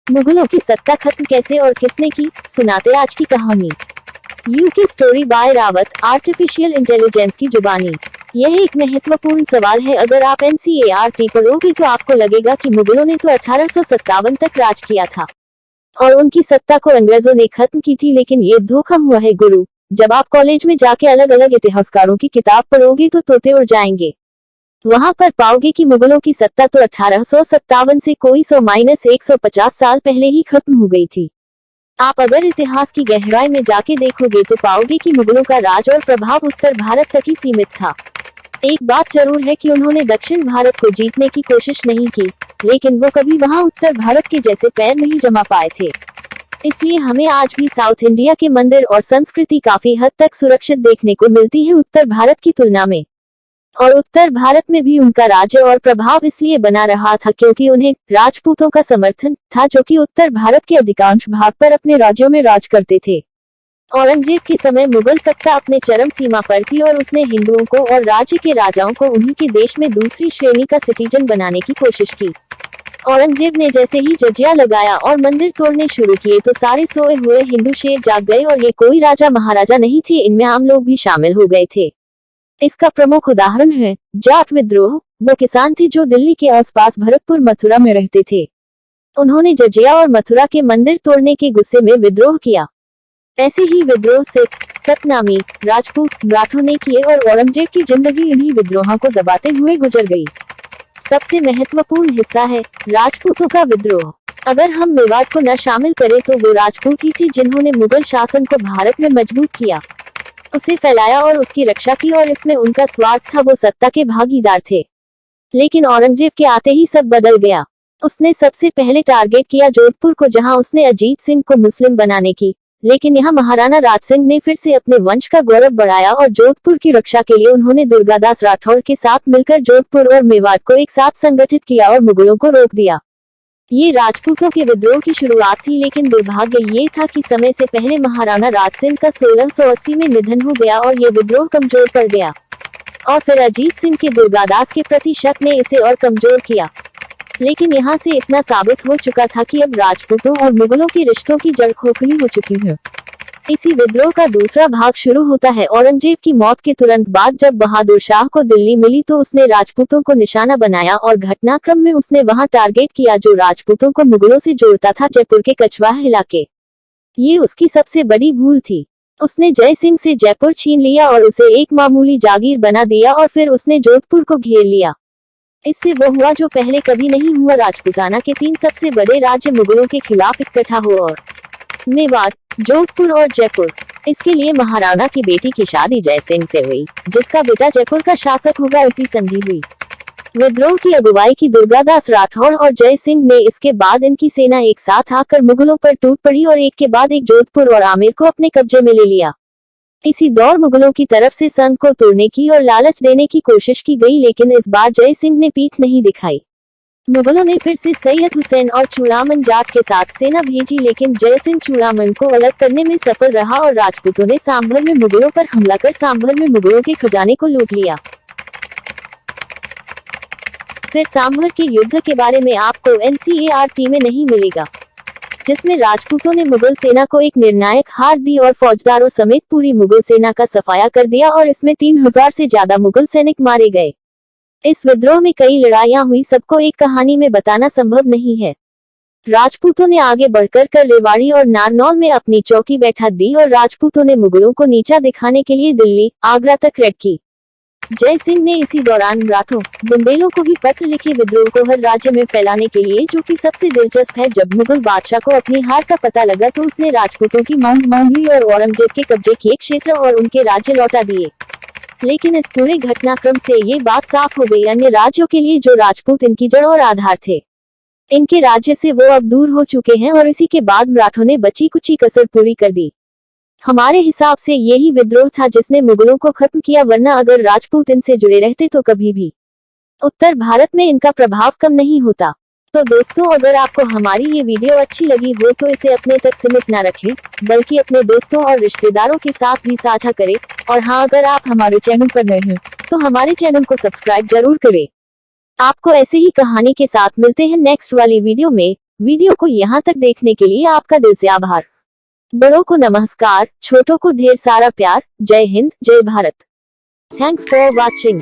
मुगलों की सत्ता खत्म कैसे और किसने की, सुनाते आज की कहानी। UK story by Rawat, artificial intelligence की जुबानी। यह एक महत्वपूर्ण सवाल है। अगर आप NCERT पढ़ोगे तो आपको लगेगा कि मुगलों ने तो 1857 तक राज किया था और उनकी सत्ता को अंग्रेजों ने खत्म की थी, लेकिन ये धोखा हुआ है गुरु। जब आप कॉलेज में जाके अलग अलग इतिहासकारों की किताब पढ़ोगे तो तोते उड़ जाएंगे। वहां पर पाओगे कि मुगलों की सत्ता तो 1857 से कोई 100-150 साल पहले ही खत्म हो गई थी। आप अगर इतिहास की गहराई में जाके देखोगे तो पाओगे कि मुगलों का राज और प्रभाव उत्तर भारत तक ही सीमित था। एक बात जरूर है कि उन्होंने दक्षिण भारत को जीतने की कोशिश नहीं की, लेकिन वो कभी वहां उत्तर भारत के जैसे पैर नहीं जमा पाए थे। इसलिए हमें आज भी साउथ इंडिया के मंदिर और संस्कृति काफी हद तक सुरक्षित देखने को मिलती है उत्तर भारत की तुलना में। और उत्तर भारत में भी उनका राज्य और प्रभाव इसलिए बना रहा था क्योंकि उन्हें राजपूतों का समर्थन था, जो कि उत्तर भारत के अधिकांश भाग पर अपने राज्यों में राज करते थे। औरंगजेब के समय मुगल सत्ता अपने चरम सीमा पर थी और उसने हिंदुओं को और राज्य के राजाओं को उन्हीं के देश में दूसरी श्रेणी का सिटीजन बनाने की कोशिश की। औरंगजेब ने जैसे ही जजिया लगाया और मंदिर तोड़ने शुरू किए तो सारे सोए हुए हिंदू शेर जाग गए, और ये कोई राजा महाराजा नहीं थे, इनमें आम लोग भी शामिल हो गए थे। इसका प्रमुख उदाहरण है जाट विद्रोह। वो किसान थे जो दिल्ली के आसपास भरतपुर मथुरा में रहते थे। उन्होंने जजिया और मथुरा के मंदिर तोड़ने के गुस्से में विद्रोह किया। ऐसे ही विद्रोह सिख, सतनामी, राजपूत, मराठों ने किए और औरंगजेब की जिंदगी इन्हीं विद्रोहों को दबाते हुए गुजर गई। सबसे महत्वपूर्ण हिस्सा है राजपूतों का विद्रोह। अगर हम मेवाड़ को न शामिल करें तो वो राजपूत ही थे जिन्होंने मुगल शासन को भारत में मजबूत किया, उसे फैलाया और उसकी रक्षा की, और इसमें उनका स्वार्थ था, वो सत्ता के भागीदार थे। लेकिन औरंगजेब के आते ही सब बदल गया। उसने सबसे पहले टारगेट किया जोधपुर को, जहां उसने अजीत सिंह को मुस्लिम बनाने की, लेकिन यहाँ महाराणा राज सिंह ने फिर से अपने वंश का गौरव बढ़ाया और जोधपुर की रक्षा के लिए उन्होंने दुर्गादास राठौर के साथ मिलकर जोधपुर और मेवाड़ को एक साथ संगठित किया और मुगलों को रोक दिया। ये राजपूतों के विद्रोह की शुरुआत थी, लेकिन दुर्भाग्य ये था कि समय से पहले महाराणा राज सिंह का 1680 में निधन हो गया और ये विद्रोह कमजोर पड़ गया, और फिर अजीत सिंह के दुर्गादास के प्रति शक ने इसे और कमजोर किया। लेकिन यहाँ से इतना साबित हो चुका था कि अब राजपूतों और मुगलों के रिश्तों की जड़ खोखली हो चुकी है। इसी विद्रोह का दूसरा भाग शुरू होता है औरंगजेब की मौत के तुरंत बाद। जब बहादुर शाह को दिल्ली मिली तो उसने राजपूतों को निशाना बनाया और घटनाक्रम में उसने वहां टारगेट किया जो राजपूतों को मुगलों से जोड़ता था, जयपुर के कछवाहा इलाके। ये उसकी सबसे बड़ी भूल थी। उसने जय सिंह से जयपुर छीन लिया और उसे एक मामूली जागीर बना दिया, और फिर उसने जोधपुर को घेर लिया। इससे वो हुआ जो पहले कभी नहीं हुआ, राजपूताना के 3 सबसे बड़े राज्य मुगलों के खिलाफ इकट्ठा हो, और मेवाड़, जोधपुर और जयपुर। इसके लिए महाराणा की बेटी की शादी जय सिंह से हुई, जिसका बेटा जयपुर का शासक होगा। इसी संधि हुई। विद्रोह की अगुवाई की दुर्गादास राठौर और जय सिंह ने। इसके बाद इनकी सेना एक साथ आकर मुगलों पर टूट पड़ी और एक के बाद एक जोधपुर और आमेर को अपने कब्जे में ले लिया। इसी दौर मुगलों की तरफ से संघ को तोड़ने की और लालच देने की कोशिश की गई, लेकिन इस बार जय सिंह ने पीठ नहीं दिखाई। मुगलों ने फिर से सैयद हुसैन और चूड़ामन जाट के साथ सेना भेजी, लेकिन जय सिंह चूड़ामन को अलग करने में सफल रहा और राजपूतों ने सांभर में मुगलों पर हमला कर सांभर में मुगलों के खजाने को लूट लिया। फिर सांभर के युद्ध के बारे में आपको NCERT में नहीं मिलेगा, जिसमें राजपूतों ने मुगल सेना को एक निर्णायक हार दी और फौजदारों समेत पूरी मुगल सेना का सफाया कर दिया, और इसमें 3000 से ज्यादा मुगल सैनिक मारे गए। इस विद्रोह में कई लड़ाइयां हुई, सबको एक कहानी में बताना संभव नहीं है। राजपूतों ने आगे बढ़कर रेवाड़ी और नारनौल में अपनी चौकी बैठा दी, और राजपूतों ने मुगलों को नीचा दिखाने के लिए दिल्ली, आगरा तक रेड की। जय सिंह ने इसी दौरान मराठों, बुंदेलों को भी पत्र लिखे विद्रोह को हर राज्य में फैलाने के लिए, जो कि सबसे दिलचस्प है। जब मुगल बादशाह को अपनी हार का पता लगा तो उसने राजपूतों की मांग मान ली और औरंगजेब के कब्जे किए क्षेत्र और उनके राज्य लौटा दिए। लेकिन इस पूरे घटनाक्रम से ये बात साफ हो गई, अन्य राज्यों के लिए जो राजपूत इनकी जड़ और आधार थे, इनके राज्य से वो अब दूर हो चुके हैं, और इसी के बाद मराठों ने बची कुची कसर पूरी कर दी। हमारे हिसाब से यही विद्रोह था जिसने मुगलों को खत्म किया, वरना अगर राजपूत इनसे जुड़े रहते तो कभी भी उत्तर भारत में इनका प्रभाव कम नहीं होता। तो दोस्तों, अगर आपको हमारी ये वीडियो अच्छी लगी हो तो इसे अपने तक सीमित न रखें, बल्कि अपने दोस्तों और रिश्तेदारों के साथ भी साझा करें। और हाँ, अगर आप हमारे चैनल पर नए हैं तो हमारे चैनल को सब्सक्राइब जरूर करें। आपको ऐसे ही कहानी के साथ मिलते हैं नेक्स्ट वाली वीडियो में। वीडियो को यहाँ तक देखने के लिए आपका दिल से आभार। बड़ों को नमस्कार, छोटों को ढेर सारा प्यार। जय हिंद, जय भारत। Thanks for watching.